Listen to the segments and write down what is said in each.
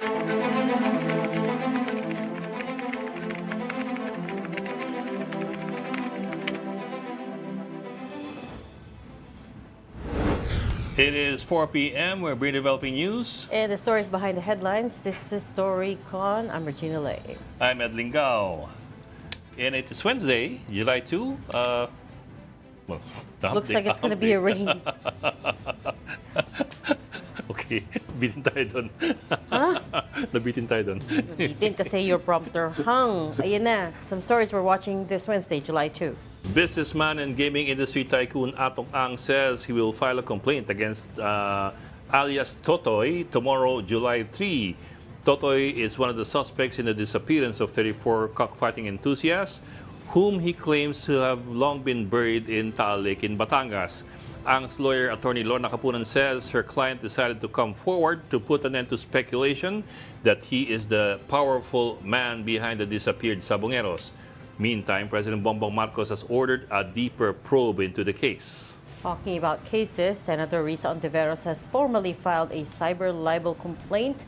It is 4 p.m. We're bringing developing news. And the stories behind the headlines. This is Storycon. I'm Regina Lay. I'm Ed Lingao. And it is Wednesday, July 2. Looks like it's going to be a rainy. Okay, bitin tayo doon. Huh? Nabitin tayo doon. Nabitin kasi your prompter hung. Ayan na. Some stories we're watching this Wednesday, July 2. Businessman and gaming industry tycoon Atong Ang says he will file a complaint against alias Totoy tomorrow, July 3. Totoy is one of the suspects in the disappearance of 34 cockfighting enthusiasts whom he claims to have long been buried in Taal Lake in Batangas. Ang's lawyer, attorney Lorna Kapunan, says her client decided to come forward to put an end to speculation that he is the powerful man behind the disappeared Sabongeros. Meantime, President Bongbong Marcos has ordered a deeper probe into the case. Talking about cases, Senator Risa Ontiveros has formally filed a cyber libel complaint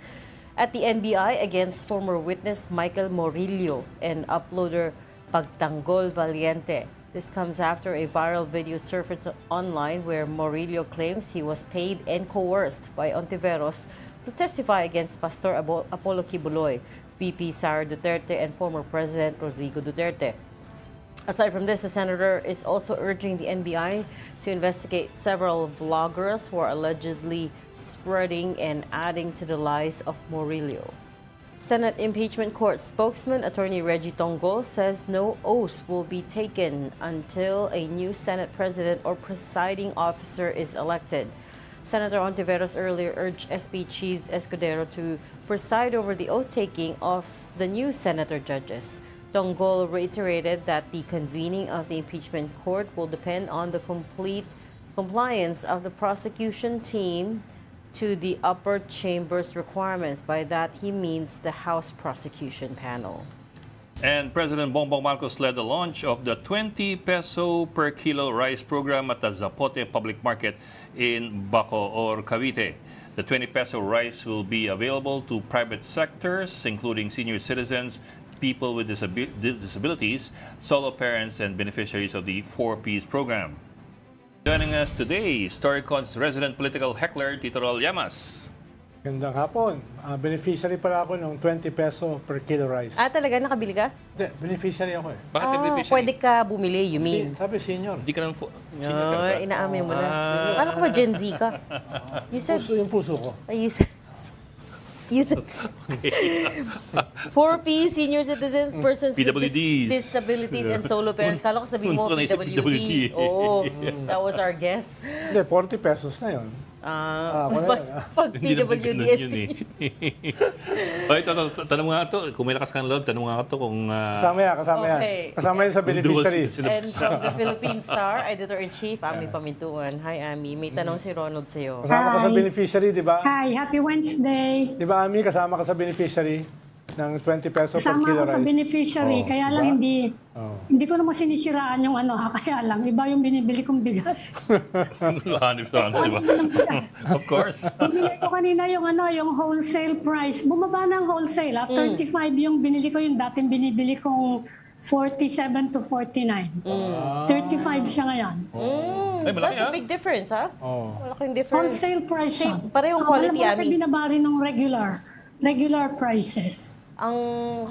at the NBI against former witness Michael Morillo and uploader Pagtanggol Valiente. This comes after a viral video surfaced online where Morillo claims he was paid and coerced by Ontiveros to testify against Pastor Apollo Kibuloy, VP Sara Duterte, and former President Rodrigo Duterte. Aside from this, the senator is also urging the NBI to investigate several vloggers who are allegedly spreading and adding to the lies of Morillo. Senate Impeachment Court spokesman Attorney Reggie Tonggol says no oath will be taken until a new Senate president or presiding officer is elected. Senator Ontiveros earlier urged SP Cheese Escudero to preside over the oath-taking of the new senator judges. Tonggol reiterated that the convening of the impeachment court will depend on the complete compliance of the prosecution team to the upper chamber's requirements. By that, he means the House prosecution panel. And President Bongbong Marcos led the launch of the 20 peso per kilo rice program at the Zapote Public Market in Bacoor, Cavite. The 20 peso rice will be available to private sectors, including senior citizens, people with disabilities, solo parents, and beneficiaries of the 4Ps program. Joining us today, Storycon's resident political heckler, Tito Rol Llamas. Gandang hapon. Beneficiary pala ako ng 20 peso per kilo rice. Talaga? Nakabili ka? Hindi, beneficiary ako eh. Bakit beneficiary? Pwede ka bumili, you mean? Sabi senior. Hindi ka naman senior ka ba? Inaamin mo na. Alam ko ba Gen Z ka? You said, Yung puso ko. you said 4P, senior citizens, persons PWDs. with disabilities, and solo parents. Kala ko sabihin mo, PWD. Oo, that was our guess. Hindi, 40 pesos na yun. Pag PWD. Ito, tanong nga ito. Kung may lakas kang loob, tanong nga ito kung... Kasama yan. Okay. Kasama yan sa beneficiary. And from the Philippine Star, Editor-in-Chief, Ami Pamintuan. Hi, Ami. May tanong si Ronald sa'yo. Kasama ka sa beneficiary, di ba? Hi, happy Wednesday. Di ba, Ami, kasama ka sa beneficiary ng 20 peso per Kasama kilo ako rice? sa beneficiary, kaya lang hindi ko naman sinisiraan yung kaya lang, iba yung binibili kong bigas. Hanip sa ano, di ba? Of course. Bumili ko kanina yung wholesale price. Bumaba na ang wholesale, 35 yung binili ko, yung dating binibili kong 47 to 49. 35 siya ngayon. Ay, malaki, That's a big difference, ha? Malaking difference. Wholesale price siya. Parehong quality, Alam mo, Ami. binabari ng regular prices. Ang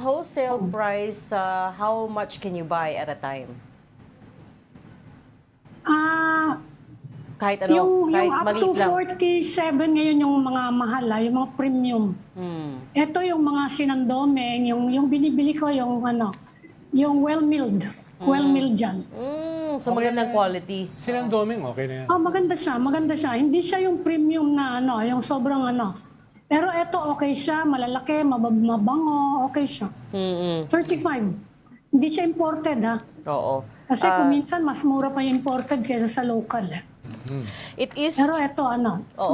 wholesale price, how much can you buy at a time? Kahit ano, kahit yung up maliit to lang. 47 ngayon yung mga mahal, yung mga premium. Ito yung mga sinandomeng, yung binibili ko yung yung well-milled. Well-milled dyan. So magandang quality. Sinandoming, okay na yan. Maganda siya. Hindi siya yung premium na yung sobrang Pero ito okay siya, malalaki, mabango, okay siya. 35. Hindi siya imported, ha? Oo. Kasi kung minsan mas mura pa yung imported kaysa sa local. It is... Pero ito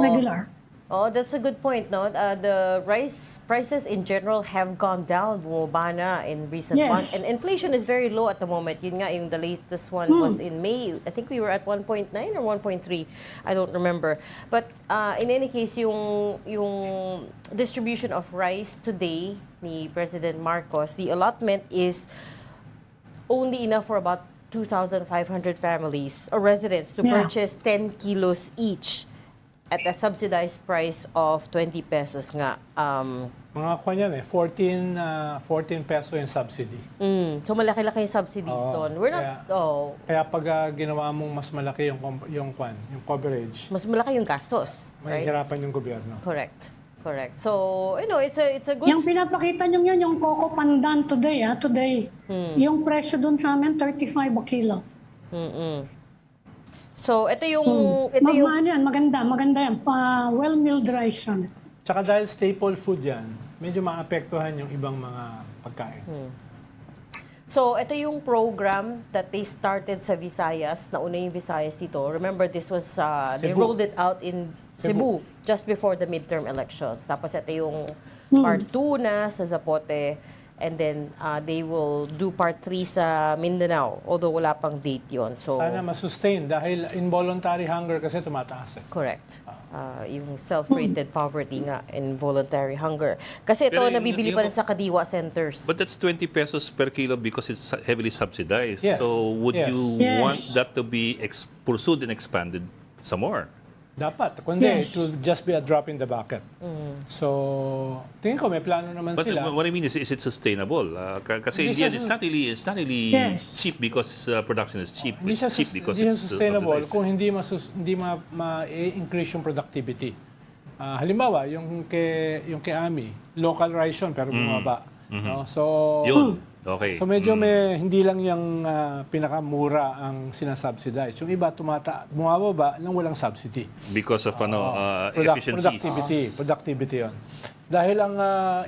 regular. Oh, that's a good point, no? The rice prices in general have gone down, bumaba na in recent Yes. months. And inflation is very low at the moment. Yun nga, yung the latest one was in May. I think we were at 1.9 or 1.3. I don't remember. But in any case, yung distribution of rice today ni President Marcos, the allotment is only enough for about 2,500 families or residents to Yeah. purchase 10 kilos each at a subsidized price of 20 pesos nga. Mga kwan yan 14 peso yung subsidy. So malaki-laki yung subsidies Oo. doon. We're not, Kaya pag ginawa mong mas malaki yung coverage, mas malaki yung gastos, right? mahihirapan yung gobyerno. Correct. So, it's a good... Yung pinapakita nyo yun, yung Coco Pandan today, today. Yung presyo dun sa amin, 35 a kilo. So, ito yung... Ano yan, maganda yan. Well-milled rice yan. Tsaka dahil staple food yan, medyo maapektuhan yung ibang mga pagkain. So, ito yung program that they started sa Visayas. Nauna yung Visayas dito. Remember, this was, they Cebu. rolled it out in Cebu just before the midterm elections. Tapos ito yung part 2 na sa Zapote. And then, they will do part 3 sa Mindanao. Although wala pang date yon. So, Sana masustain dahil involuntary hunger kasi tumataas. correct. Yung self-rated poverty nga, involuntary hunger. Kasi ito, Pero nabibili yung- pa rin sa kadiwa centers. But that's 20 pesos per kilo because it's heavily subsidized. Yes. So would Yes. you Yes. want that to be pursued and expanded some more? Dapat. Kundi, Yes. it will just be a drop in the bucket. So, tingin ko may plano naman But sila. what I mean is it sustainable? Kasi in Hindi the end, siya- it's not really Yes. cheap because production is cheap. Hindi siya, It's cheap because hindi siya it's sustainable subsidized. kung hindi ma-increase yung productivity. Halimbawa, yung kay Ami, local rice yun, pero bumaba. No? So, Yun. Okay. So medyo hindi lang yung pinakamura ang sinasubsidize. Yung iba bumababa nang walang subsidy. Because of efficiencies. Productivity yun. Dahil ang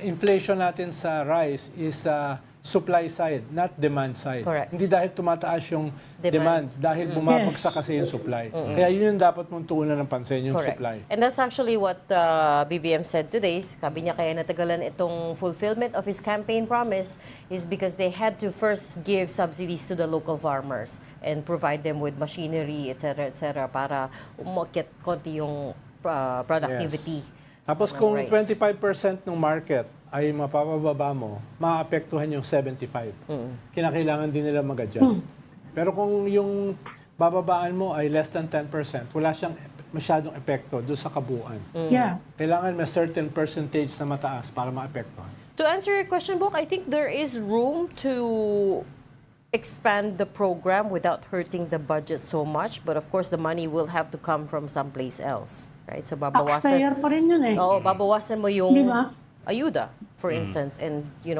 inflation natin sa rice is supply side, not demand side. Correct. Hindi dahil tumataas yung Demand. dahil bumabagsak Yes. kasi yung supply. Kaya yun yung dapat mong tuunan ng pansin, yung Correct. supply. And that's actually what BBM said today. Sabi niya kaya natagalan itong fulfillment of his campaign promise is because they had to first give subsidies to the local farmers and provide them with machinery, etc., para umakyat konti yung productivity. Tapos ng kung rice. 25% ng market ay mapapababa mo, maapektuhan yung 75. Kinakailangan din nila mag-adjust. Pero kung yung bababaan mo ay less than 10%, wala siyang masyadong epekto doon sa kabuuan. Yeah. Kailangan may certain percentage na mataas para maapektuhan. To answer your question, Bok, I think there is room to expand the program without hurting the budget so much. But of course, the money will have to come from someplace else. Right? So babawasan... Taxpayer pa rin yun eh. Oo, babawasan mo yung Di ba? ayuda, for instance. And, then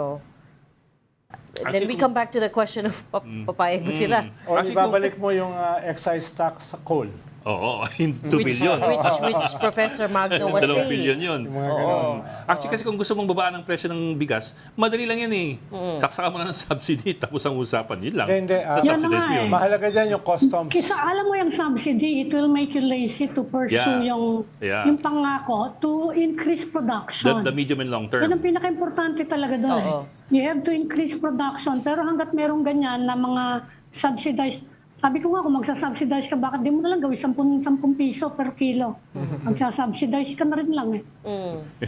Actually, we come back to the question of papayag ba sila? O Kasi ibabalik mo yung excise tax sa coal. Oo, 2 billion. Which Professor Magno was 2 saying. billion yun. Yung mga ganun. Actually, kasi kung gusto mong babaan ng presyo ng bigas, madali lang yan eh. Saksakan mo na ng subsidy, tapos ang usapan. Yun lang. Hindi, Sa Yan subsidize na mo nga yun. Mahalaga dyan yung customs. Kasi alam mo yung subsidy, it will make you lazy to pursue Yeah. yung pangako to increase production. The medium and long Yan term. ang pinaka-importante talaga doon eh. Oo. You have to increase production. Pero hanggat merong ganyan na mga subsidized, sabi ko nga kung magsasubsidize ka, bakit di mo na lang gawin 10 piso per kilo? Magsasubsidize ka na rin lang eh.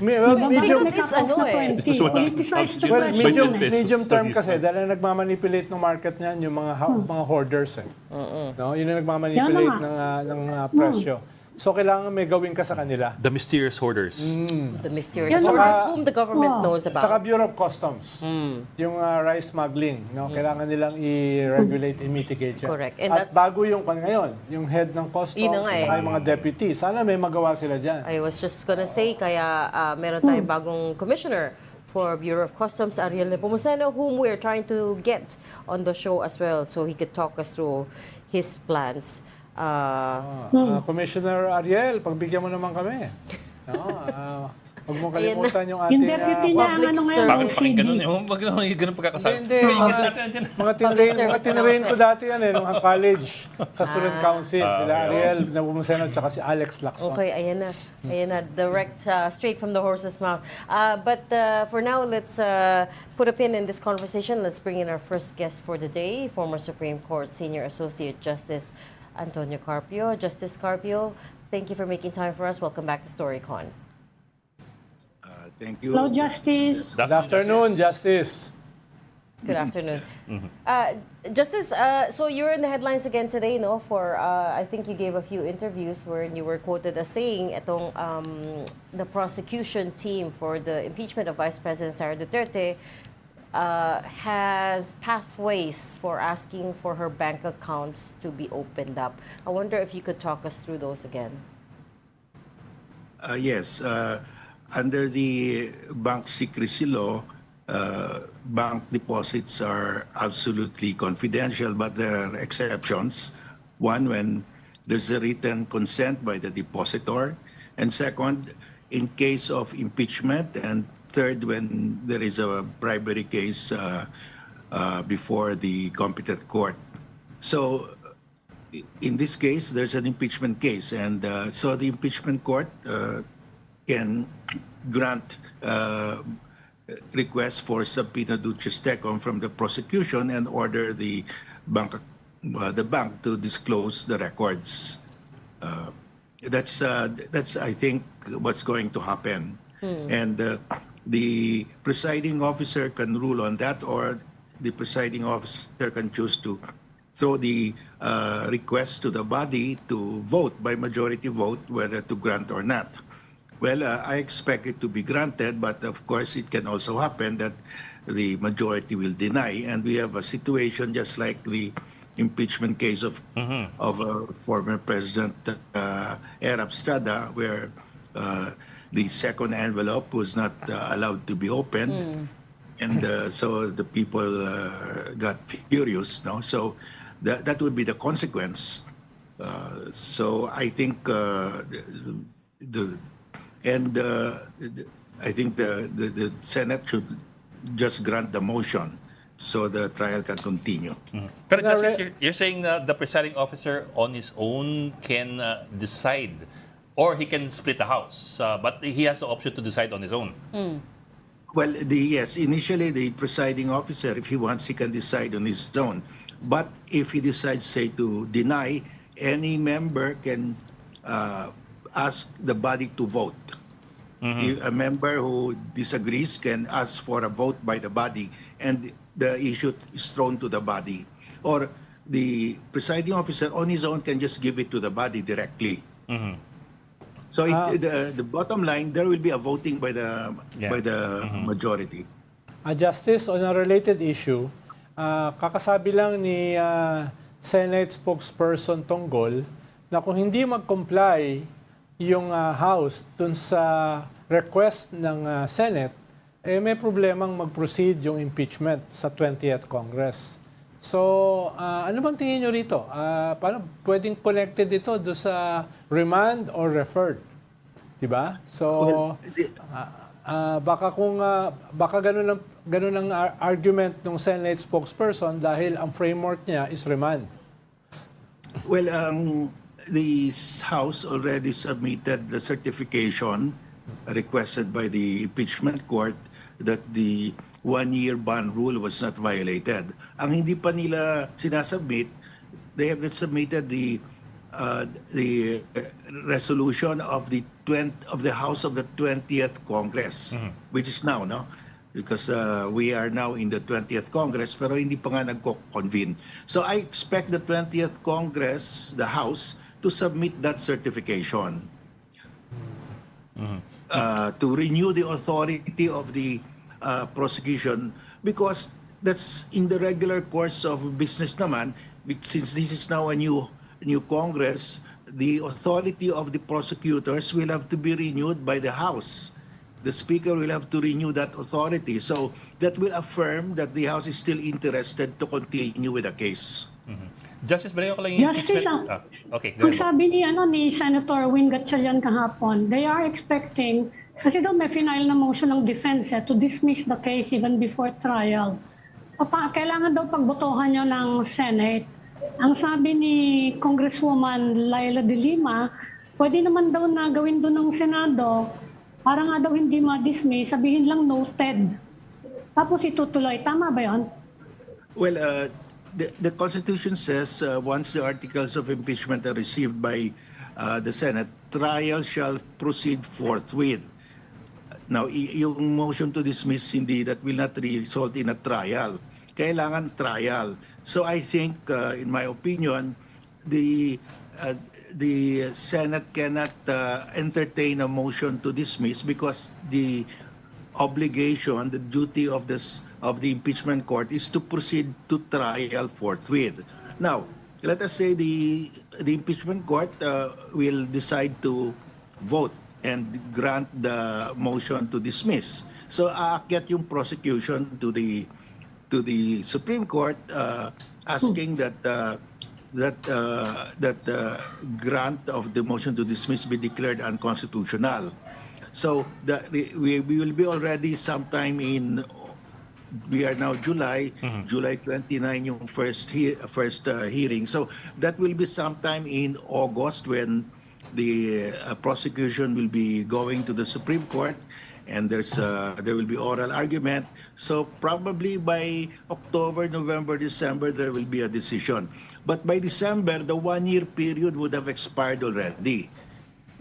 Medium, Because it's ano eh. Mas wala kang Politicize subsidy. the well, question medium, pesos. medium term kasi dahil ang nagmamanipulate ng market niyan yung mga hoarders eh. No, yun ang nagmamanipulate ng presyo. So kailangan may gawin ka sa kanila. The mysterious hoarders. The mysterious Yan na orders nga. whom the government knows Saka about. Bureau of Customs. Yung rice smuggling, no, kailangan nilang i-regulate, i-mitigate yan. Correct. And At that's- bago yung ngayon, yung head ng customs, Yun na nga eh. saka yung mga deputy, sana may magawa sila dyan. I was just gonna say, kaya meron tayong bagong commissioner for Bureau of Customs, Ariel Nepomuceno, whom we're trying to get on the show as well so he could talk us through his plans. Commissioner Ariel, pagbigyan mo naman kami. No, Huwag mong kalimutan yung Yung ating deputy niya, ang public ano ngayon, service. Bakit pakinggan OCD. nun? Huwag naman ganun pagkakasabi. Hindi, Pakinggan natin yan dyan. mga service tinrain ko dati yan nung college sa Ah. Student Council. Sila okay. Ariel Nabumuseno at saka si Alex Lacson. Okay, ayan na. Ayan na. Direct, straight from the horse's mouth. But for now, let's put a pin in this conversation. Let's bring in our first guest for the day, former Supreme Court Senior Associate Justice Antonio Carpio. Justice Carpio, thank you for making time for us. Welcome back to Storycon. Thank you. Hello, Justice. Good afternoon, Justice. Good afternoon. Justice, so you're in the headlines again today, no? For I think you gave a few interviews where you were quoted as saying itong the prosecution team for the impeachment of Vice President Sara Duterte has pathways for asking for her bank accounts to be opened up. I wonder if you could talk us through those again. Yes. Under the bank secrecy law, bank deposits are absolutely confidential, but there are exceptions. One, when there's a written consent by the depositor. And second, in case of impeachment. And third, when there is a bribery case before the competent court. So in this case, there's an impeachment case. And so the impeachment court can grant requests for subpoena duces tecum from the prosecution and order the bank to disclose the records. That's I think what's going to happen, and the presiding officer can rule on that, or the presiding officer can choose to throw the request to the body to vote by majority vote whether to grant or not. Well, I expect it to be granted, but of course it can also happen that the majority will deny, and we have a situation just like the impeachment case of former President Erap Estrada, where the second envelope was not allowed to be opened, and so the people got furious. No, so that would be the consequence. So I think I think the Senate should just grant the motion so the trial can continue. Pero Justice, you're saying the presiding officer on his own can decide, or he can split the House, but he has the option to decide on his own. Well, yes, initially the presiding officer, if he wants, he can decide on his own. But if he decides, say, to deny, any member can ask the body to vote. A member who disagrees can ask for a vote by the body, and the issue is thrown to the body. Or the presiding officer on his own can just give it to the body directly. So the bottom line, there will be a voting by the majority. Justice, on a related issue, kakasabi lang ni Senate spokesperson Tonggol na kung hindi mag-comply yung House dun sa request ng Senate, may problemang mag-proceed yung impeachment sa 20th Congress. So, ano bang tingin nyo rito? Paano pwedeng connected ito do sa remand or referred? Diba? So, baka ganun ang argument ng Senate spokesperson dahil ang framework niya is remand. Well, the House already submitted the certification requested by the impeachment court that the one-year ban rule was not violated. Ang hindi pa nila sinasubmit, they have not submitted the resolution of the House of the 20th Congress, which is now, no? Because we are now in the 20th Congress, pero hindi pa nga nagko-convene. So I expect the 20th Congress, the House, to submit that certification to renew the authority of the prosecution, because that's in the regular course of business naman. Since this is now a new Congress, the authority of the prosecutors will have to be renewed by the House. The Speaker will have to renew that authority. So that will affirm that the House is still interested to continue with the case. Justice, balikan ko lang yung Justice, impeachment. Okay, go ang ahead. sabi ni Senator Win Gatchalian kahapon, they are expecting Kasi daw may final na motion ng defense to dismiss the case even before trial. Kailangan daw pagbotohan nyo ng Senate. Ang sabi ni Congresswoman Laila de Lima, pwede naman daw na gawin doon ng Senado para nga daw hindi ma-dismiss, sabihin lang noted. Tapos itutuloy. Tama ba yun? Well, the Constitution says once the articles of impeachment are received by the Senate, trial shall proceed forthwith. Now, yung motion to dismiss, hindi, that will not result in a trial. Kailangan trial. So I think, in my opinion, the Senate cannot entertain a motion to dismiss because the obligation, the duty of the impeachment court is to proceed to trial forthwith. Now, let us say the impeachment court will decide to vote and grant the motion to dismiss. So aakyat yung prosecution to the Supreme Court asking that grant of the motion to dismiss be declared unconstitutional. So we will be already sometime in, we are now July, July 29 yung first hearing. So that will be sometime in August when the prosecution will be going to the Supreme Court, and there will be oral argument. So probably by October, November, December, there will be a decision. But by December, the 1-year period would have expired already.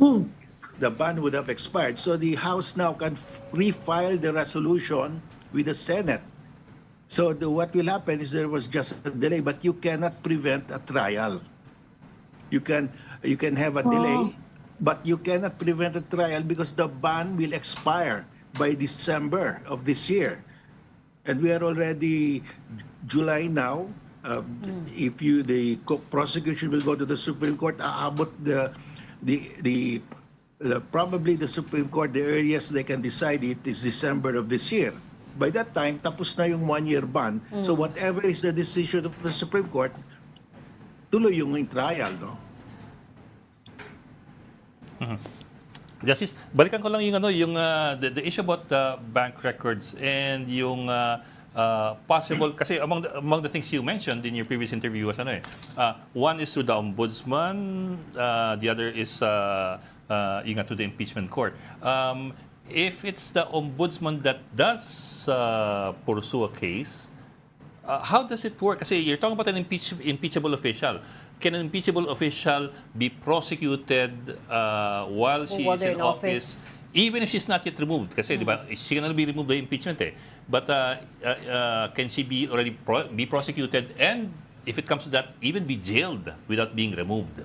The ban would have expired. So the House now can refile the resolution with the Senate. So what will happen is there was just a delay, but you cannot prevent a trial. You can have a delay, but you cannot prevent a trial because the ban will expire by December of this year. And we are already July now. If the prosecution will go to the Supreme Court, aabot probably the Supreme Court, the earliest they can decide it is December of this year. By that time, tapos na yung 1-year ban. So whatever is the decision of the Supreme Court, tuloy yung trial, no? Justice, balikan ko lang yung the issue about the bank records and yung possible, kasi among the things you mentioned in your previous interview was one is to the ombudsman, the other is yung to the impeachment court. If it's the ombudsman that does pursue a case, how does it work? Kasi you're talking about an impeachable official. Can an impeachable official be prosecuted while she is in office, even if she's not yet removed? Kasi di ba, she can only be removed by impeachment But can she be already be prosecuted, and if it comes to that, even be jailed without being removed?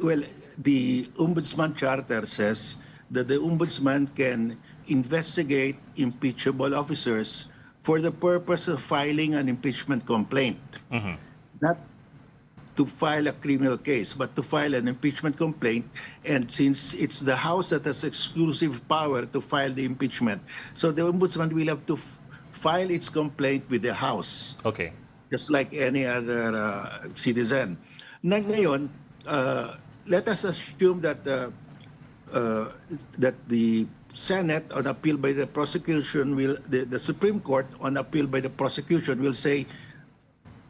Well, the Ombudsman Charter says that the Ombudsman can investigate impeachable officers for the purpose of filing an impeachment complaint. Not to file a criminal case, but to file an impeachment complaint. And since it's the House that has exclusive power to file the impeachment, so the Ombudsman will have to file its complaint with the House. Okay. Just like any other citizen. Ngayon, let us assume that that the Senate on appeal by the prosecution will, the Supreme Court on appeal by the prosecution will say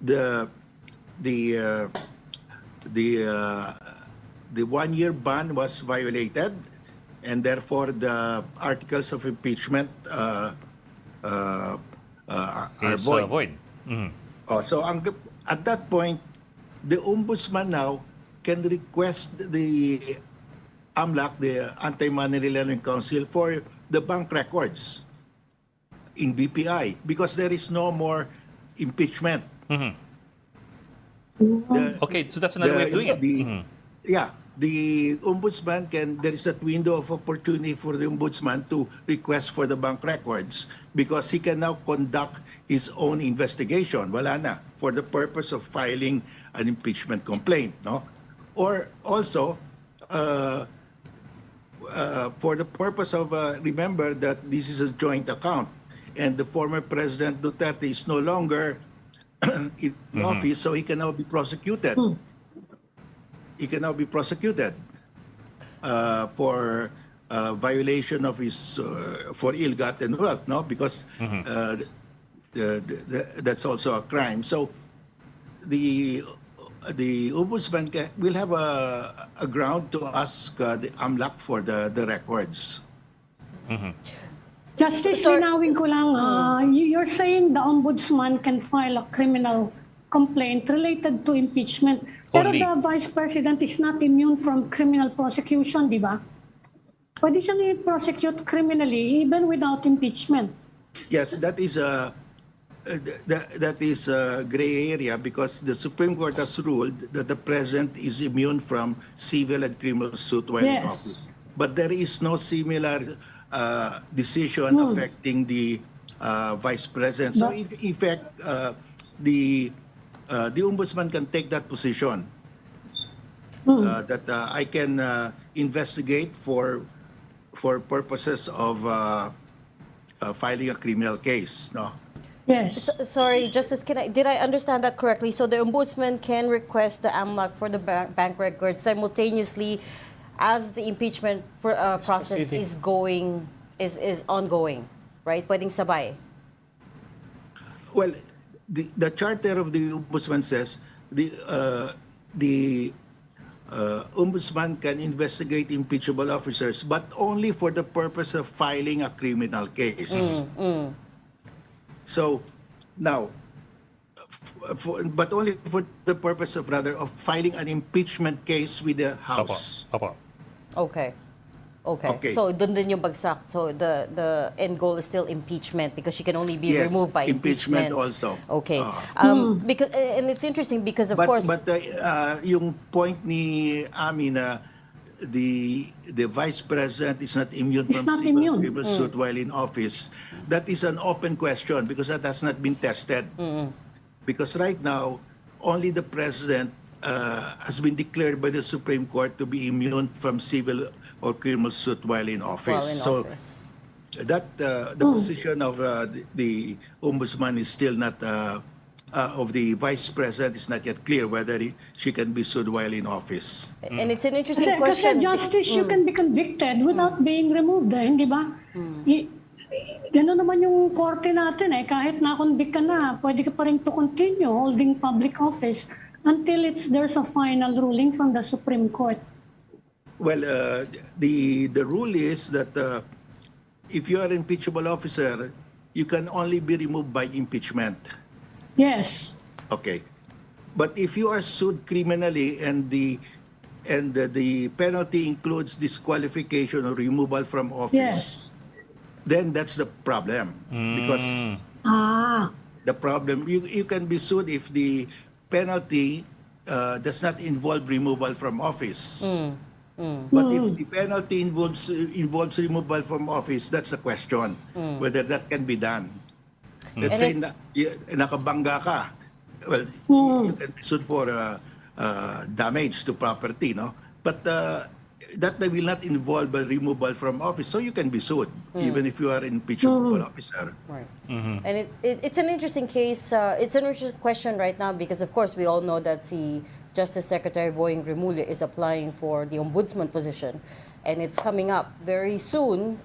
the 1-year ban was violated, and therefore the articles of impeachment are void. So at that point, the Ombudsman now can request the AMLAC, the Anti-Money Laundering Council, for the bank records in BPI because there is no more impeachment. Okay, so that's another way of doing it. Yeah, the Ombudsman there is that window of opportunity for the Ombudsman to request for the bank records because he can now conduct his own investigation, wala na, for the purpose of filing an impeachment complaint, no? Or also, for the purpose of, remember that this is a joint account and the former President Duterte is no longer in office, so he can now be prosecuted. He can now be prosecuted for violation of his for ill-gotten wealth, no? Because that's also a crime. So the ombudsman will have a ground to ask the AMLAC for the records. Justice, linawin ko lang, you're saying the ombudsman can file a criminal complaint related to impeachment. Pero Only. the Vice President is not immune from criminal prosecution, di ba? Pwede siyang i-prosecute criminally even without impeachment. Yes, that is a gray area because the Supreme Court has ruled that the President is immune from civil and criminal suit while in Yes. office. But there is no similar decision affecting the Vice President. So in effect, the Ombudsman can take that position that I can investigate for purposes of filing a criminal case. No. Yes. Sorry, Justice, did I understand that correctly? So the ombudsman can request the AMLAC for the bank records simultaneously as the impeachment process proceeding. is ongoing, right? Pwedeng sabay. Well, the charter of the ombudsman says the ombudsman can investigate impeachable officers, but only for the purpose of filing a criminal case. So now, but only for the purpose of filing an impeachment case with the House. Opo. Okay. Okay. So dun din yung bagsak. So the end goal is still impeachment because she can only be Yes, removed by impeachment impeachment. also. Okay. Because and it's interesting because of course. But yung point ni Ami na the Vice President is not immune He's from not civil immune. criminal suit while in office, that is an open question because that has not been tested. Because right now, only the President has been declared by the Supreme Court to be immune from civil or criminal suit while in office. While in office. That the position of the Ombudsman is still not of the Vice President is not yet clear whether she can be sued while in office. And it's an interesting Kasi question. justice, you can be convicted without being removed, hindi ba? Gano'n naman yung korte natin kahit na-convict ka na, pwede ka pa rin to continue holding public office until there's a final ruling from the Supreme Court. Well, the rule is that if you are an impeachable officer, you can only be removed by impeachment. Yes. Okay. But if you are sued criminally and the penalty includes disqualification or removal from office, Yes. then that's the problem. Because the problem, you can be sued if the penalty does not involve removal from office. But if the penalty involves removal from office, that's a question whether that can be done. Let's say nakabangga ka. Well, you can be sued for damage to property, no? But that will not involve a removal from office, so you can be sued even if you are an impeachable officer. Right. And it's an interesting case. It's an interesting question right now because, of course, we all know that the Justice Secretary Boying Remulla is applying for the ombudsman position. And it's coming up very soon.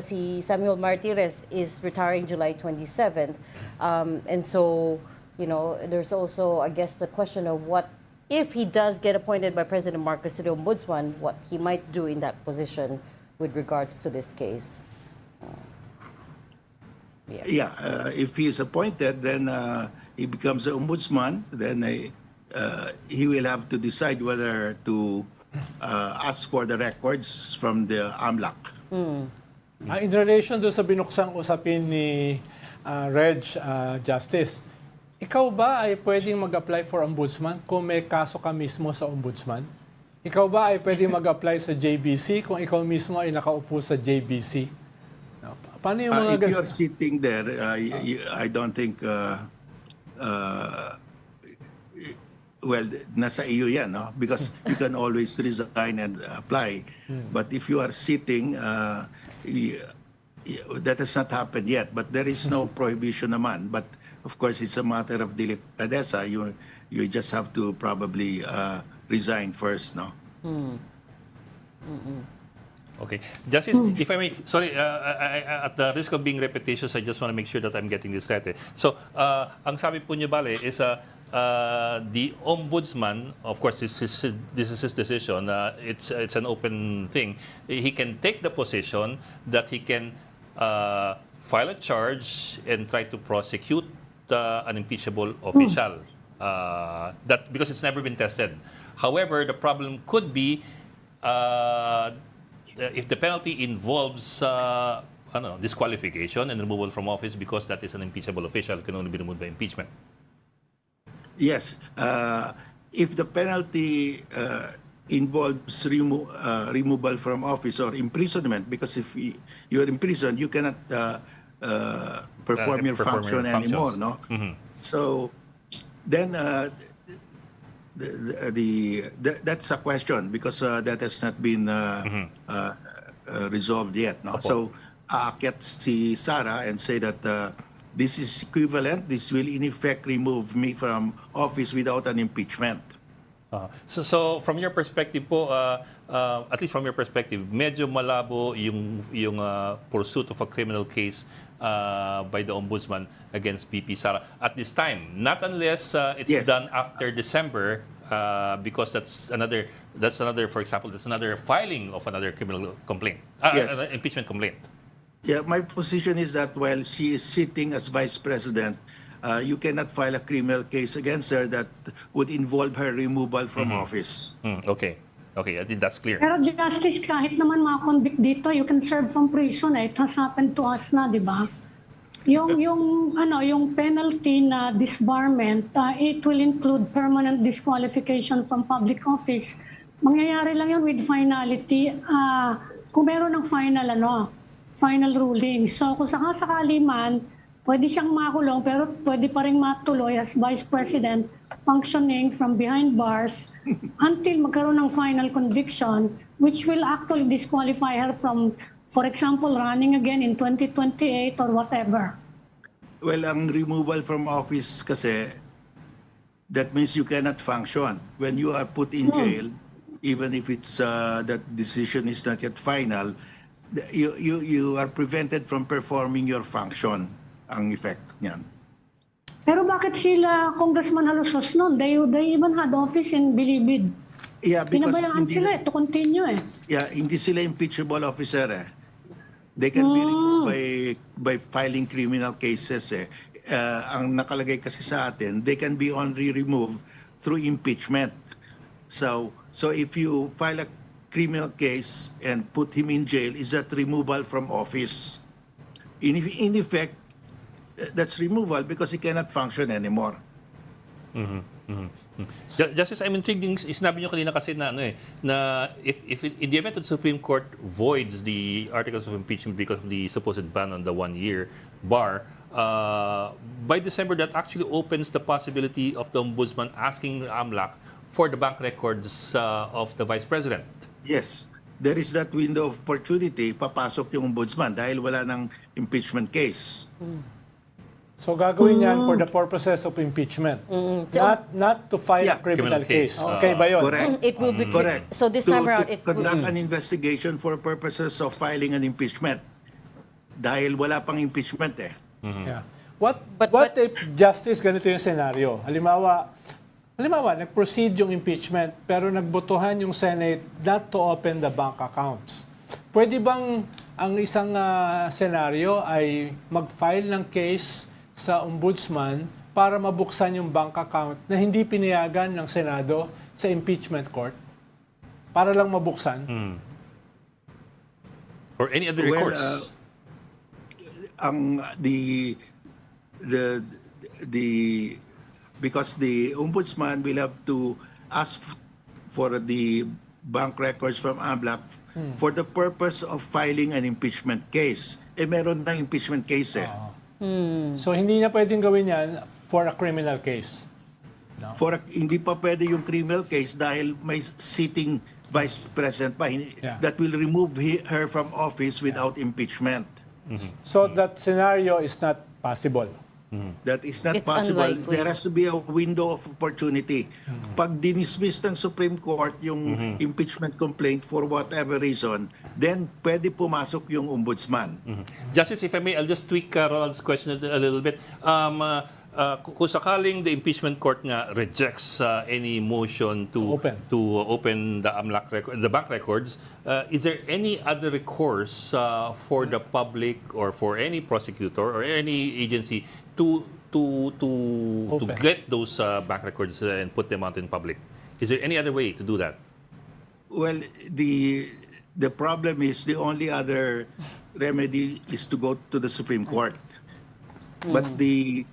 Si Samuel Martires is retiring July 27th. And so, there's also, I guess, the question of what, if he does get appointed by President Marcos to the ombudsman, what he might do in that position with regards to this case. If he is appointed, then he becomes an ombudsman. Then he will have to decide whether to ask for the records from the AMLAC. In relation doon sa binuksang usapin ni Reg Justice, ikaw ba ay pwedeng mag-apply for ombudsman kung may kaso ka mismo sa ombudsman? Ikaw ba ay pwedeng mag-apply sa JBC kung ikaw mismo ay nakaupo sa JBC? Paano yung mga if you're sitting there, I don't think well, nasa iyo yan, no? Because you can always resign and apply. But if you are sitting, that has not happened yet. But there is no prohibition naman. But of course, it's a matter of delicadeza. You just have to probably resign first, no? Okay. Justice, if I may, sorry, at the risk of being repetitious, I just want to make sure that I'm getting this right. So, ang sabi po niyo, Bale, is the ombudsman, of course, this is his decision. It's an open thing. He can take the position that he can file a charge and try to prosecute an impeachable official. That because it's never been tested. However, the problem could be if the penalty involves disqualification and removal from office because that is an impeachable official, can only be removed by impeachment. Yes. If the penalty involves removal from office or imprisonment, because if you are imprisoned, you cannot perform your function anymore, no? Mm-hmm. So then that's a question because that has not been resolved yet, no? So aakyat si Sara and say that this is equivalent, this will in effect remove me from office without an impeachment. So from your perspective po, at least from your perspective, medyo malabo yung pursuit of a criminal case by the ombudsman against VP Sara at this time. Not unless it's Yes. done after December, because that's another, for example, that's another filing of another criminal complaint, Yes. an impeachment complaint. Yeah, my position is that while she is sitting as vice president, you cannot file a criminal case against her that would involve her removal from office. Okay, I think that's clear. Pero Justice, kahit naman ma-convict dito, you can serve from prison. It has happened to us na, di ba? Yung penalty na disbarment, it will include permanent disqualification from public office. Mangyayari lang yun with finality. Kung meron ng final ruling. So kung sakasakali man, pwede siyang makulong pero pwede pa rin matuloy as Vice President functioning from behind bars until magkaroon ng final conviction which will actually disqualify her from, for example, running again in 2028 or whatever. Well, ang removal from office kasi, that means you cannot function. When you are put in jail, even if it's that decision is not yet final, you are prevented from performing your function, ang effect niyan. Pero bakit sila, Congressman Halusos noon? They even had office in Bilibid. Yeah, because Pinabayaan sila to continue Yeah, hindi sila impeachable officer They can be removed by filing criminal cases Ang nakalagay kasi sa atin, they can be only removed through impeachment. So if you file a criminal case and put him in jail, is that removal from office? In effect, that's removal because he cannot function anymore. Justice, I'm intrigued yung sinabi nyo kanina kasi na if in the event that the Supreme Court voids the articles of impeachment because of the supposed ban on the 1-year bar, by December that actually opens the possibility of the ombudsman asking AMLAC for the bank records of the Vice President. Yes, there is that window of opportunity, papasok yung ombudsman dahil wala ng impeachment case. So gagawin yan for the purposes of impeachment. Not to file a criminal case. Okay ba yun? Correct. It will be Correct. So this time around, to it will conduct an investigation for purposes of filing an impeachment. Dahil wala pang impeachment Yeah. What But- if justice ganito yung scenario? Halimbawa, nag-proceed yung impeachment pero nagbotohan yung Senate not to open the bank accounts. Pwede bang ang isang senaryo ay mag-file ng case sa ombudsman para mabuksan yung bank account na hindi pinayagan ng Senado sa impeachment court? Para lang mabuksan? Or any other recourse? Because the ombudsman will have to ask for the bank records from AMLAC for the purpose of filing an impeachment case. Meron ng impeachment case So hindi niya pwedeng gawin yan for a criminal case? Hindi pa pwede yung criminal case dahil may sitting vice president pa that will remove her from office without impeachment. So that scenario is not possible? That is not It's possible. unlikely. There has to be a window of opportunity. Pag dinismiss ng Supreme Court yung impeachment complaint for whatever reason, then pwede pumasok yung ombudsman. Justice, if I may, I'll just tweak Roland's question a little bit. Kung sakaling the impeachment court nga rejects any motion to open the the bank records, is there any other recourse for the public or for any prosecutor or any agency to get those bank records and put them out in public? Is there any other way to do that? Well, the problem is the only other remedy is to go to the Supreme Court. But the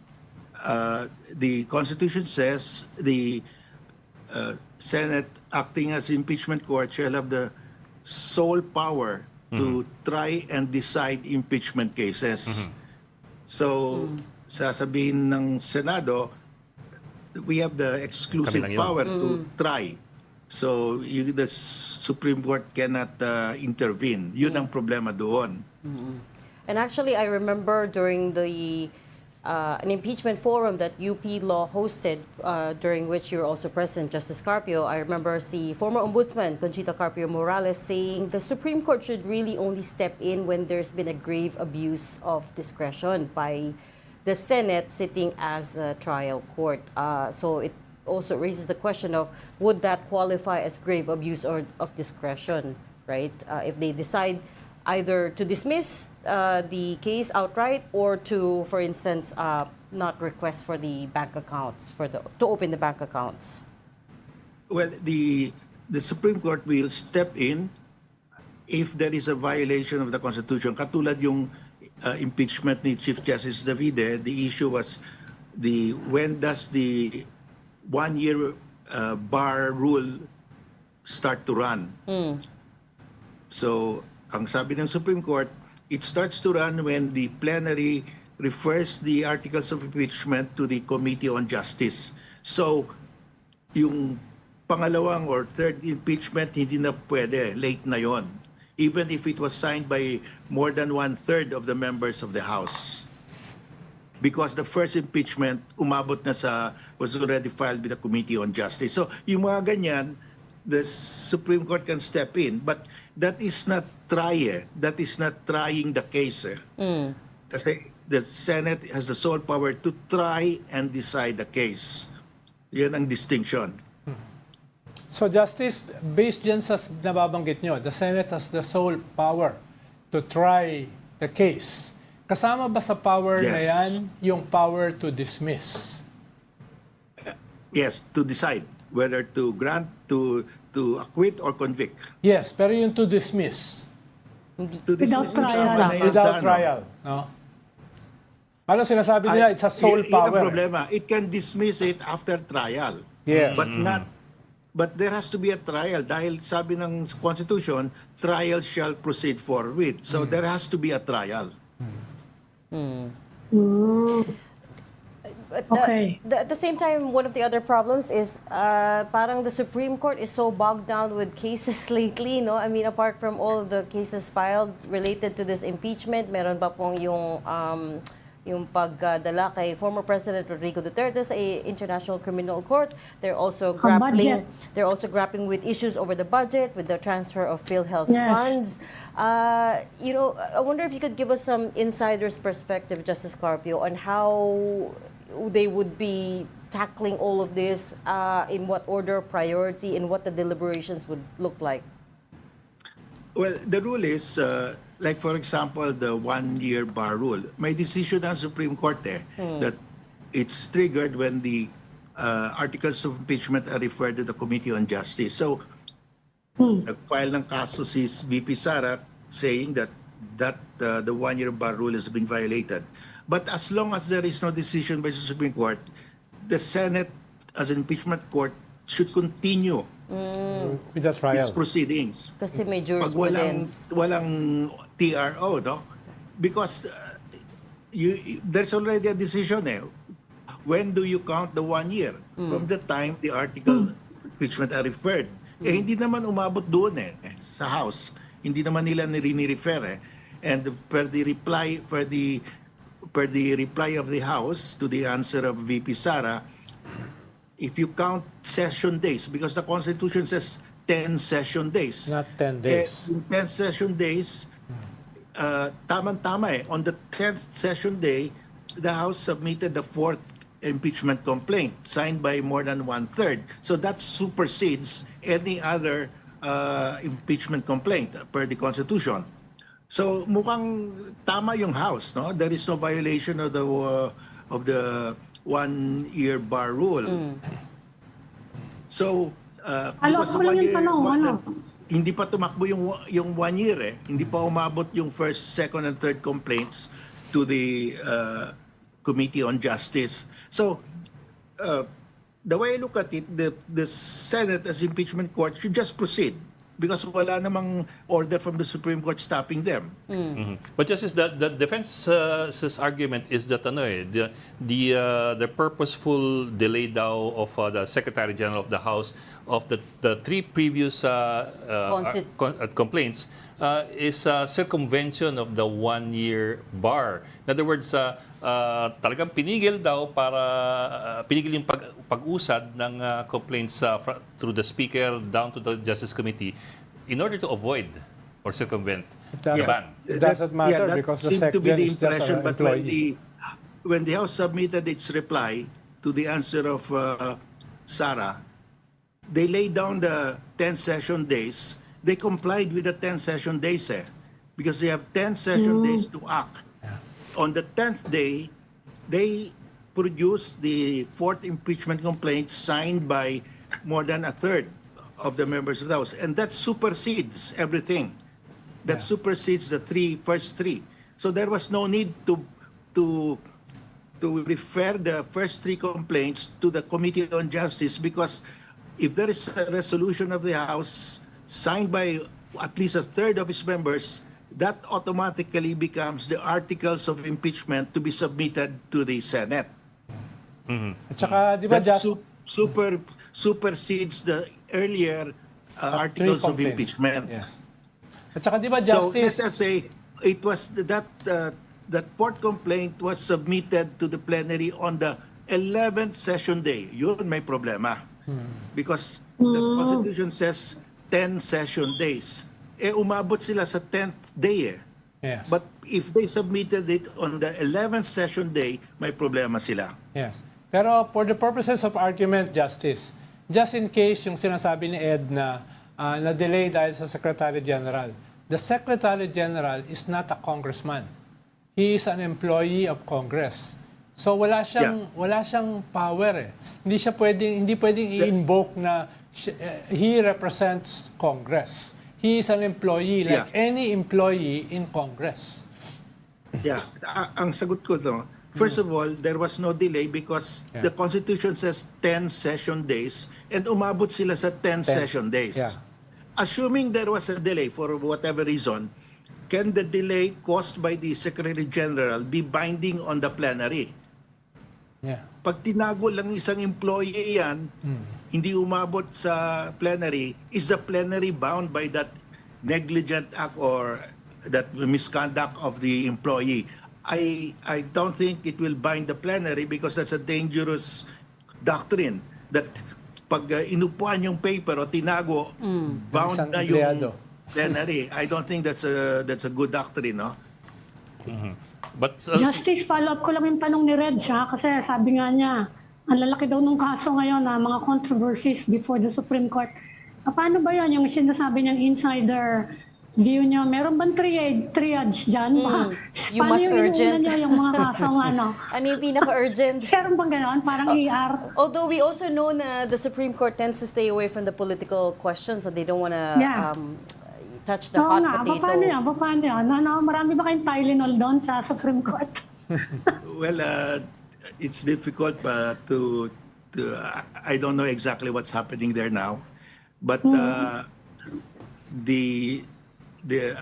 Constitution says the Senate, acting as impeachment court, shall have the sole power to try and decide impeachment cases. So, sasabihin ng Senado, we have the exclusive Kami lang yun. power to try. So, the Supreme Court cannot intervene. Yun ang problema doon. And actually, I remember during the an impeachment forum that UP Law hosted, during which you were also present, Justice Carpio. I remember the former Ombudsman, Conchita Carpio Morales, saying the Supreme Court should really only step in when there's been a grave abuse of discretion by the Senate sitting as a trial court. So it also raises the question of, would that qualify as grave abuse of discretion, right? If they decide either to dismiss the case outright or to, for instance, not request for the bank accounts, to open the bank accounts. Well, the Supreme Court will step in if there is a violation of the Constitution. Katulad yung impeachment ni Chief Justice Davide, the issue was when does the one-year bar rule start to run? So, ang sabi ng Supreme Court, it starts to run when the plenary refers the articles of impeachment to the Committee on Justice. So, yung pangalawang or third impeachment, hindi na pwede. Late na yon. Even if it was signed by more than one-third of the members of the House. Because the first impeachment, umabot na was already filed with the Committee on Justice. So, yung mga ganyan, the Supreme Court can step in. But that is not that is not trying the case. Kasi the Senate has the sole power to try and decide the case. Yan ang distinction. So Justice, based dyan sa nababanggit nyo, the Senate has the sole power to try the case. Kasama ba sa power na yan yung power to dismiss? Yes, to decide whether to grant, to acquit or convict. Yes, pero yung to dismiss. To Without dismiss, trial. kasama na yun Without sa ano. trial. No? Ano sinasabi nila? It's a sole Yun power. ang problema. It can dismiss it after trial. Yes. But there has to be a trial dahil sabi ng Constitution, trial shall proceed forthwith. So there has to be a trial. But Okay. at the same time, one of the other problems is parang the Supreme Court is so bogged down with cases lately, no? I mean, apart from all of the cases filed related to this impeachment, meron pa pong yung pagdala kay former President Rodrigo Duterte sa International Criminal Court. They're also budget. grappling with issues over the budget, with the transfer of PhilHealth Yes. funds. You know, I wonder if you could give us some insider's perspective, Justice Carpio, on how they would be tackling all of this, in what order of priority, and what the deliberations would look like. Well, the rule is, like for example, the one-year bar rule. May decision ng Supreme Court that it's triggered when the articles of impeachment are referred to the Committee on Justice. So, nag-file ng kaso si VP Sara saying that the one-year bar rule has been violated. But as long as there is no decision by the Supreme Court, the Senate, as an impeachment court, should continue With the trial. its proceedings. Kasi may Pag jurisprudence. walang TRO, no? Because there's already a decision When do you count the 1 year? From the time the article impeachment are referred. Hindi naman umabot doon sa House. Hindi naman nila nire-refer And per the reply of the House to the answer of VP Sara, if you count session days, because the Constitution says 10 session days. Not 10 days. In 10 session days, tamang-tama eh. On the 10th session day, the House submitted the fourth impeachment complaint signed by more than one-third. So that supersedes any other impeachment complaint per the Constitution. So mukhang tama yung House, no? There is no violation of the one-year bar rule. So because ko lang yung tanong, hindi pa tumakbo yung 1 year eh. Hindi pa umabot yung first, second, and third complaints to the Committee on Justice. So, the way I look at it, the Senate as impeachment court should just proceed because wala namang order from the Supreme Court stopping them. But Justice, the defense's argument is that the purposeful delay daw of the Secretary General of the House of the three previous complaints is circumvention of the one-year bar. In other words, talagang pinigil daw para pinigil yung pag-usad ng complaints through the Speaker down to the Justice Committee in order to avoid or circumvent the ban. It doesn't matter that because the seemed to be SecGen the is just impression. an But employee. when the House submitted its reply to the answer of Sara, they laid down the 10 session days. They complied with the 10 session days because they have 10 session days to act. On the 10th day, they produced the fourth impeachment complaint signed by more than a third of the members of the House. And that supersedes everything. That supersedes the first three. So there was no need to refer the first three complaints to the Committee on Justice because if there is a resolution of the House signed by at least a third of its members, that automatically becomes the articles of impeachment to be submitted to the Senate. At saka, di ba, That just supersedes the earlier articles of impeachment. Yes. At saka, di ba, So Justice? let us say it was that fourth complaint was submitted to the plenary on the 11th session day. Yun may problema. Because the Constitution says 10 session days. Umabot sila sa 10th day Yes. But if they submitted it on the 11th session day, may problema sila. Yes. Pero for the purposes of argument, Justice, just in case yung sinasabi ni Ed na na-delay dahil sa Secretary General, the Secretary General is not a congressman. He is an employee of Congress. So wala siyang power eh. Hindi pwedeng i-invoke na he represents Congress. He is an employee like any employee in Congress. Yeah, ang sagot ko to, first of all, there was no delay because the Constitution says 10 session days and umabot sila sa 10 session days. Yeah. Assuming there was a delay for whatever reason, can the delay caused by the Secretary General be binding on the plenary? Yeah. Pag tinago lang isang employee yan, hindi umabot sa plenary, is the plenary bound by that negligent act or that misconduct of the employee? I don't think it will bind the plenary because that's a dangerous doctrine that pag inupuan yung paper o tinago, bound na yung plenary. I don't think that's a good doctrine, no? But Justice, follow-up ko lang yung tanong ni Reg, kasi sabi nga niya, ang lalaki daw nung kaso ngayon na mga controversies before the Supreme Court. Paano ba yan? Yung sinasabi niyang insider view niya, meron bang triage dyan? You Paano must yung urgent. inuuna niya yung mga kasong ano? Ano yung pinaka-urgent? Meron bang gano'n? Parang ER? Although we also know na the Supreme Court tends to stay away from the political questions so they don't want to touch the hot potato. Paano yan? Marami ba kayong Tylenol doon sa Supreme Court? Well, it's difficult to I don't know exactly what's happening there now, but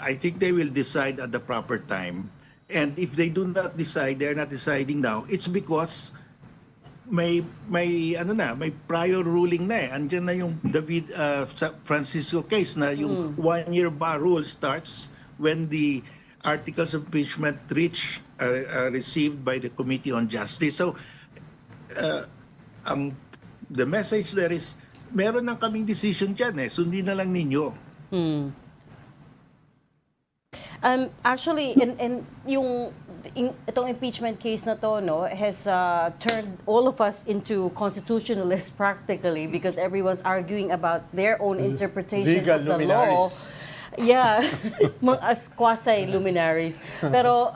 I think they will decide at the proper time. And if they do not decide, they're not deciding now, it's because may prior ruling na eh. Andiyan na yung David Francisco case na yung one-year bar rule starts when the articles of impeachment are received by the Committee on Justice. So the message there is meron ng kaming decision dyan eh. Sundin na lang ninyo. Actually, itong impeachment case na to, no, has turned all of us into constitutionalists practically because everyone's arguing about their own interpretation Legal of the law. luminaries. Yeah, as quasi-luminaries. Pero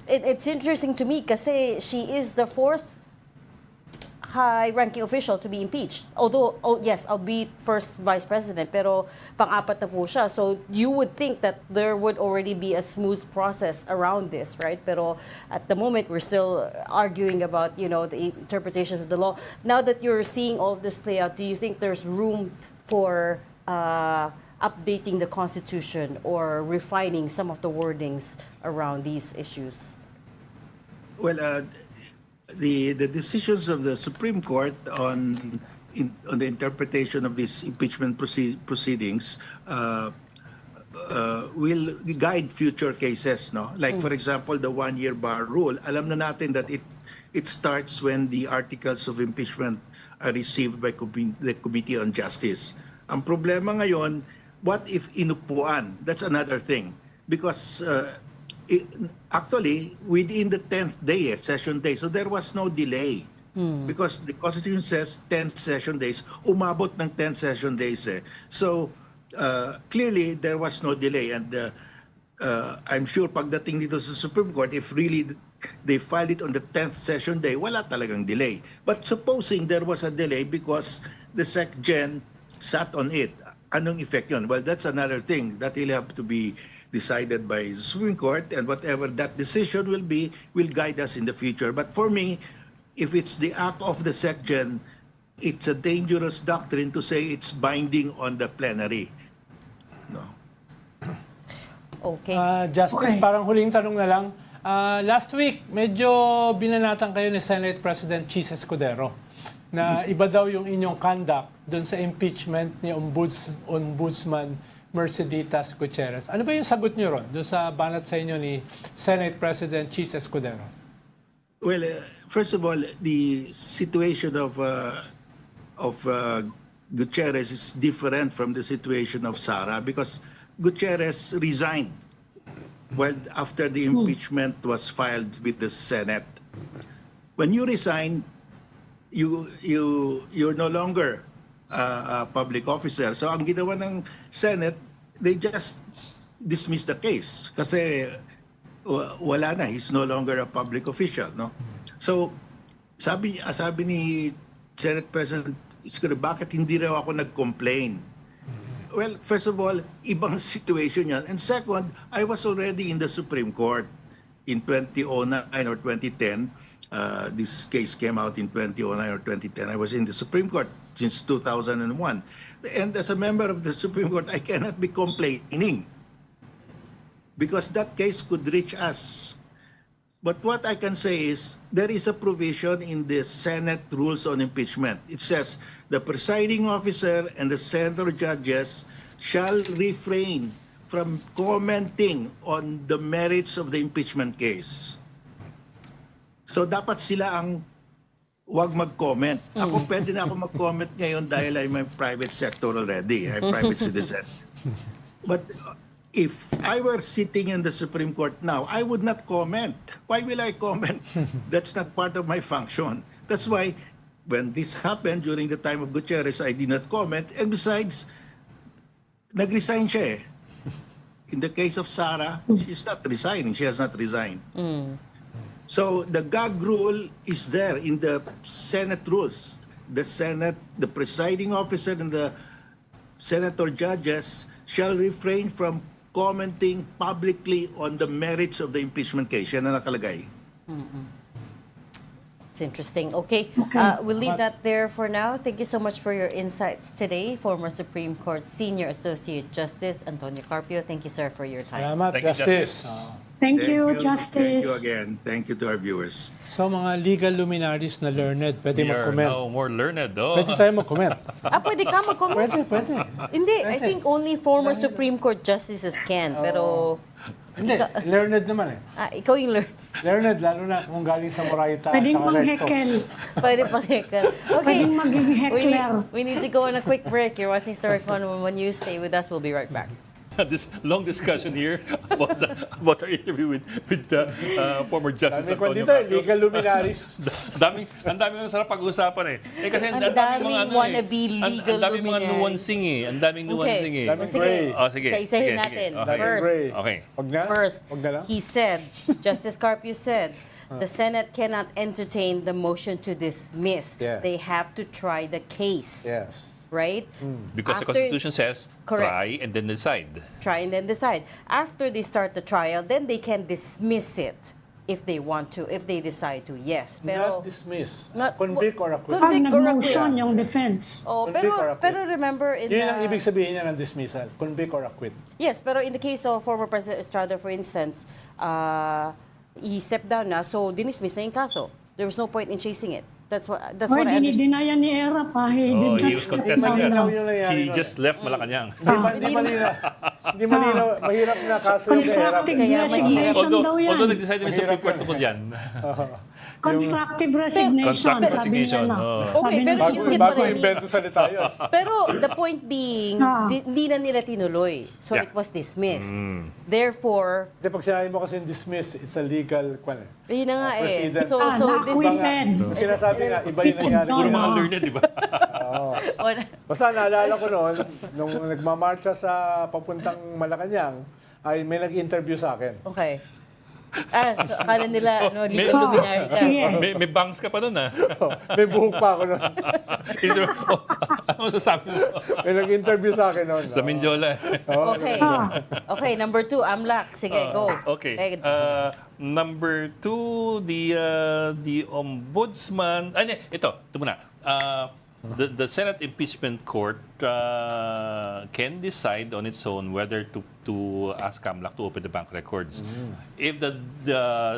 it's interesting to me kasi she is the fourth high-ranking official to be impeached. Although, yes, albeit first vice president, pero pang-apat na po siya. So you would think that there would already be a smooth process around this, right? Pero at the moment, we're still arguing about, the interpretations of the law. Now that you're seeing all of this play out, do you think there's room for updating the Constitution or refining some of the wordings around these issues? Well, the decisions of the Supreme Court on the interpretation of these impeachment proceedings will guide future cases, no? Like for example, the one-year bar rule. Alam na natin that it starts when the articles of impeachment are received by the Committee on Justice. Ang problema ngayon, what if inupuan? That's another thing because actually, within the 10th day, session day, so there was no delay. Because the Constitution says 10 session days, umabot ng 10 session days. So, clearly, there was no delay. And I'm sure pagdating dito sa Supreme Court, if really they filed it on the 10th session day, wala talagang delay. But supposing there was a delay because the SecGen sat on it, anong effect yun? Well, that's another thing that will have to be decided by the Supreme Court, and whatever that decision will be will guide us in the future. But for me, if it's the act of the SecGen, it's a dangerous doctrine to say it's binding on the plenary. No. Okay. Justice, parang huling tanong na lang. Last week, medyo binanatan kayo ni Senate President Chis Escudero na iba daw yung inyong conduct doon sa impeachment ni Ombudsman Merceditas Gutierrez. Ano ba yung sagot niyo ron doon sa banat sa inyo ni Senate President Chis Escudero? Well, first of all, the situation of Gutierrez is different from the situation of Sara because Gutierrez resigned after the impeachment was filed with the Senate. When you resign, you're no longer a public officer. So ang ginawa ng Senate, they just dismiss the case kasi wala na, he's no longer a public official, no? So sabi ni Senate President Iskra, bakit hindi raw ako nag-complain? Well, first of all, ibang situation yan. And second, I was already in the Supreme Court in 2009 or 2010. This case came out in 2009 or 2010. I was in the Supreme Court since 2001. And as a member of the Supreme Court, I cannot be complaining because that case could reach us. But what I can say is there is a provision in the Senate rules on impeachment. It says the presiding officer and the senator judges shall refrain from commenting on the merits of the impeachment case. So dapat sila ang wag mag-comment. Ako pwede na ako mag-comment ngayon dahil I'm a private sector already. I'm a private citizen. But if I were sitting in the Supreme Court now, I would not comment. Why will I comment? That's not part of my function. That's why when this happened during the time of Gutierrez, I did not comment. And besides, nag-resign siya eh. In the case of Sara, she's not resigning. She has not resigned. So the gag rule is there in the Senate rules. The Senate, the presiding officer and the senator judges shall refrain from commenting publicly on the merits of the impeachment case. Yan na nakalagay. It's interesting. Okay, we'll leave that there for now. Thank you so much for your insights today. Former Supreme Court Senior Associate Justice Antonio Carpio. Thank you, sir, for your time. Salamat, Thank you, Justice. Thank you, Justice. Thank you again. Thank you to our viewers. So mga legal luminaries na learned, pwede We are mag-comment. now more learned, oh. Pwede tayo mag-comment. Pwede ka mag-comment? Pwede. Hindi, I think only former Supreme Court justices can. Pero Hindi, learned naman eh. Ikaw yung learn. Learned, lalo na kung galing sa Moraita at Pwedeng saka recto. mang-heckle. Pwede pa heckle. Okay. Pwedeng maging heckler. We need to go on a quick break. You're watching Storycon. When you stay with us, we'll be right back. This long discussion here about our interview with the former Justice Dami ko Antonio dito, Carpio. legal luminaries. Ang daming masarap pag-usapan kasi Ang ang daming daming mga wannabe legal ang daming mga luminaries. nuancing Ang daming nuancing Daming Sige, gray. Oh, sige. isa-isahin Sige, natin. sige. Okay. First, Gray. Okay. Wag na? First, Wag na lang? he said, Justice Carpio said, the Senate cannot entertain the motion to dismiss. Yeah. They have to try the case, Yes. right? Because the After- Constitution says Correct. try and then decide. Try and then decide. After they start the trial, then they can dismiss it if they want to, if they decide to. Yes, pero Not dismiss. Not- Convict or acquit. Convict. Pag Convict or nag-motion acquit. yung defense. oh, Convict or acquit. pero remember in Yun ang the ibig sabihin niya ng dismissal. Convict or acquit. yes, pero in the case of former President Estrada, for instance, he stepped down na, so dinismiss na yung kaso. There was no point in chasing it. That's what Oy, I understand. dinidinaya ni Era pa. He Oh, did he not was step contesting down it. now. Yun lang yan. He just left Malacanang. Hindi malinaw. Hindi malinaw. Mahirap na kaso yung era. Constructive Kaya resignation daw yan. Although nag-decide yung Supreme Court tungkol yan. Constructive resignation, Constructive sabi resignation, nila. oh. Okay, pero Bago, you get bago what I mean. invento salita yun. Pero the point being, hindi na nila tinuloy. So Yeah. it was dismissed. Therefore, Hindi, pag sinabi mo kasi dismiss, it's a legal, yun na nga eh. Precedent. So this is... Acquitted. Ang sinasabi nga, iba yung nangyari. Puro mga Oo. learned, di ba? Basta naalala ko noon, nung nagmamarcha sa papuntang Malacanang, ay may nag-interview sa akin. Okay. So akala nila, legal may- luminary ka. Sige. May bangs ka pa nun, ha? May buhok pa ako noon. Ano sasabi mo? May nag-interview sa akin noon. Sa Mindiola. Okay. Okay, number 2, AMLAC. Sige, go. Okay. Eh, Number 2, the ombudsman. Ito muna. The Senate Impeachment Court can decide on its own whether to ask AMLAC to open the bank records. If the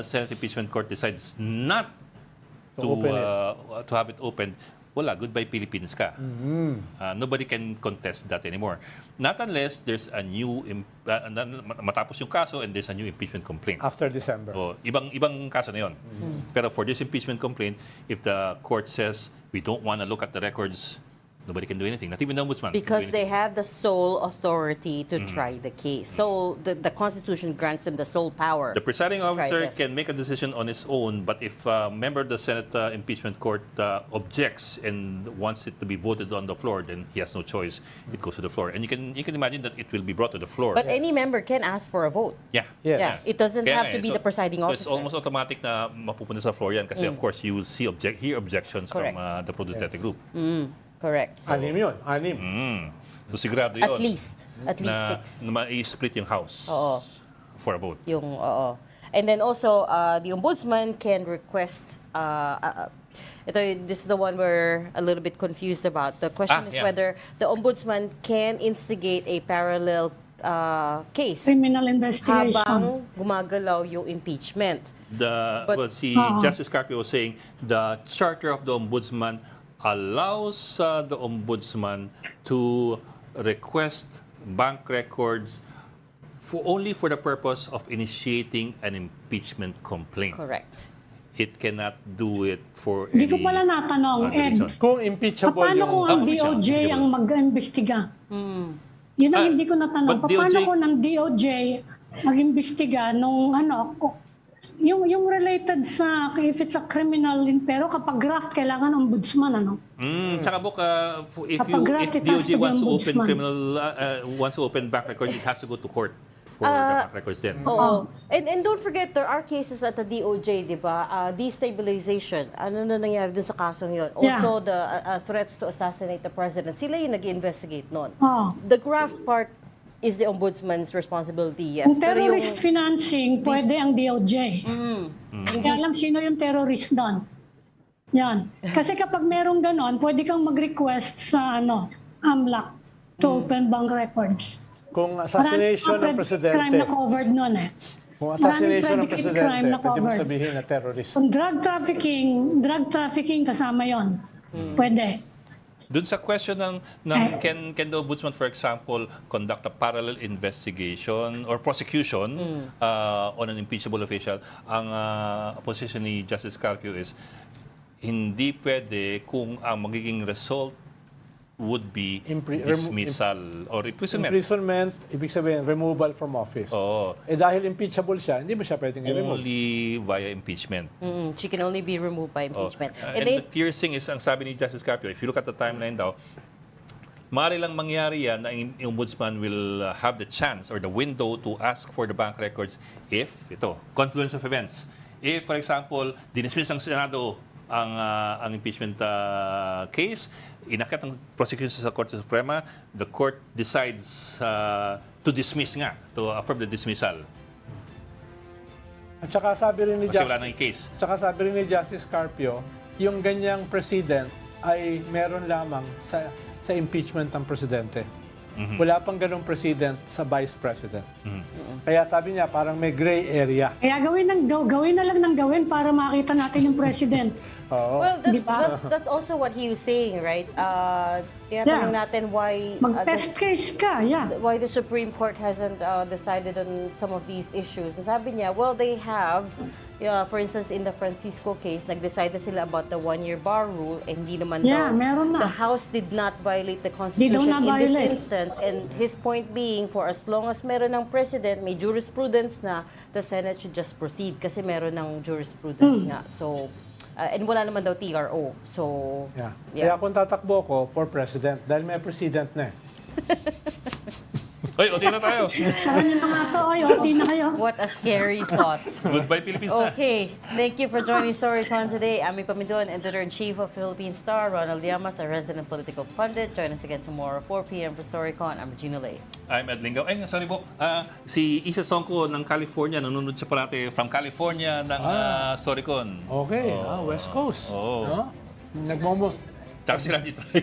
Senate Impeachment Court decides not To open to have it opened, wala, goodbye Philippines ka. Nobody can contest that anymore. Not unless there's a new, matapos yung kaso and there's a new impeachment complaint. After December. O, ibang kaso na yun. Pero for this impeachment complaint, if the court says we don't want to look at the records, nobody can do anything. Not even the ombudsman. because can do they anything. have the sole authority to try the case. So the Constitution grants them the sole power. The presiding officer this. can make a decision on his own, but if a member of the Senate Impeachment Court objects and wants it to be voted on the floor, then he has no choice. It goes to the floor. And you can imagine that it will be brought to the floor. But any member can ask for a vote. Yeah. Yes. Yeah, it doesn't Kaya have nga to be so- the presiding so officer. it's almost automatic na mapupunta sa floor yan kasi of course you will hear objections Correct. from the Pro-Duterte group. Correct. 6 yun. 6. So sigurado yun. At least na, 6. na ma-split yung house Oo. for a vote. Oo. And then also, the ombudsman can request, this is the one we're a little bit confused about. The question is yeah. whether the ombudsman can instigate a parallel case Criminal investigation. habang gumagalaw yung impeachment. But- Justice Carpio was saying the charter of the ombudsman allows the ombudsman to request bank records only for the purpose of initiating an impeachment complaint. Correct. It cannot do it for Hindi any ko pala natanong, other Ed. reason. Kung impeachable Paano yung... kung ang siya, DOJ impeachable. ang mag-imbestiga? Yun ang hindi ko natanong. but Paano DOJ kung ng DOJ mag-imbestiga nung yung related sa, if it's a criminal, pero kapag graft, kailangan ombudsman, Tsaka Bok, if Kapag graft, it has DOJ to be wants to open ombudsman. wants to open bank records, it has to go to court for the bank records then. Oo. And don't forget, there are cases at the DOJ, di ba? Destabilization. Ano na nangyari dun sa kasong yun? Yeah. Also, the threats to assassinate the president. Sila yung nag-investigate nun. Oh. The graft part is the ombudsman's responsibility, yes. Kung terrorist financing, pwede ang DOJ. Kaya lang sino yung terrorist doon. Yan. Kasi kapag merong ganon, pwede kang mag-request sa AMLAC to open bank records. Kung assassination ng Crime presidente, na covered nun eh. kung assassination ng Maraming predicate presidente, crime na pwede mo covered. sabihin na terrorist. Kung drug trafficking kasama yon. Pwede. Dun sa question can the Ombudsman, for example, conduct a parallel investigation or prosecution on an impeachable official, ang position ni Justice Carpio is hindi pwede kung ang magiging result would be dismissal or imprisonment. Imprisonment, ibig sabihin, removal from office. Oo. Dahil impeachable siya, hindi mo siya pwedeng i-remove. Only via impeachment. She can only be removed by impeachment. And the clear thing is, ang sabi ni Justice Carpio, if you look at the timeline daw, maaari lang mangyari yan na yung Ombudsman will have the chance or the window to ask for the bank records if, confluence of events. If, for example, dinismiss ng Senado ang impeachment case, inakyat ng prosecution sa Korte Suprema, the court decides to dismiss nga, to affirm the dismissal. At saka sabi rin ni Kasi wala nang case. Tsaka sabi rin ni Justice Carpio, yung ganyang president ay meron lamang sa impeachment ng presidente. Wala pang ganong president sa vice president. Kaya sabi niya, parang may gray area. Kaya gawin na lang ng gawin para makita natin yung president. Oo. Well, Di ba? that's also what he was saying, right? Tinatanong natin why Mag-test case ka, why the Supreme Court hasn't decided on some of these issues. And sabi niya, well, they have, for instance, in the Francisco case, nag-decide na sila about the one-year bar rule, and hindi naman daw, meron na. the House did not violate the Constitution in this instance. And his point being, for as long as meron ng President, may jurisprudence na, the Senate should just proceed kasi meron ng jurisprudence nga. So, and wala naman daw TRO. So, Yeah. Kaya kung tatakbo ko for president, dahil may president na eh. Hoy, OT na tayo. Sara niyo na nga to, OT na kayo. what a scary thought. Goodbye, Philippines. na. Okay, thank you for joining Storycon today. Ami Pamidon, Editor-in-Chief of Philippine Star, Ronald Llamas, a resident political pundit. Join us again tomorrow, 4 p.m. for Storycon. I'm Regina Lay. I'm Ed Lingaw. Ay, sorry po. Si Isa Songko ng California, nanonood siya parati from California ng Storycon. Okay, West Coast. Oo. No? Tsaka si Ranjit Ray.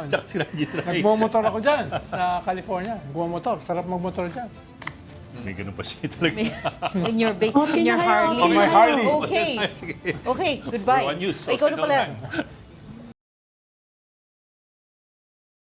Tsaka si Ranjit Ray. Nagmumotor ako dyan sa California. Nagmumotor. Sarap magmotor dyan. May ganun pa siya talaga. In your Okay in your na kayo. Harley. On my Harley. Okay. Okay, goodbye. We're on news. Ikaw na Outside pala. online.